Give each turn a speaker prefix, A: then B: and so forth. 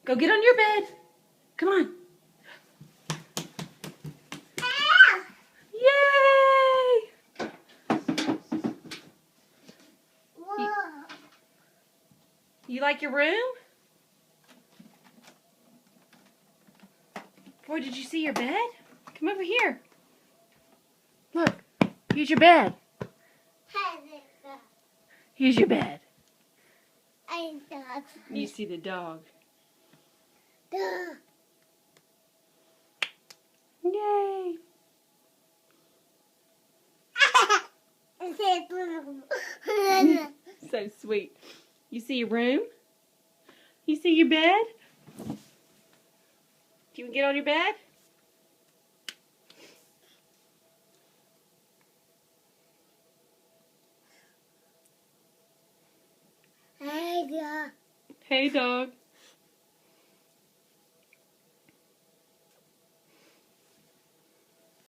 A: Go get on your bed. Come on. Yay! You like your room? Boy, did you see your bed? Come over here. Look, here's your bed. Here's your bed. You see the dog. Yay! So sweet. You see your room? You see your bed? Do you get on your bed? Hey, dog.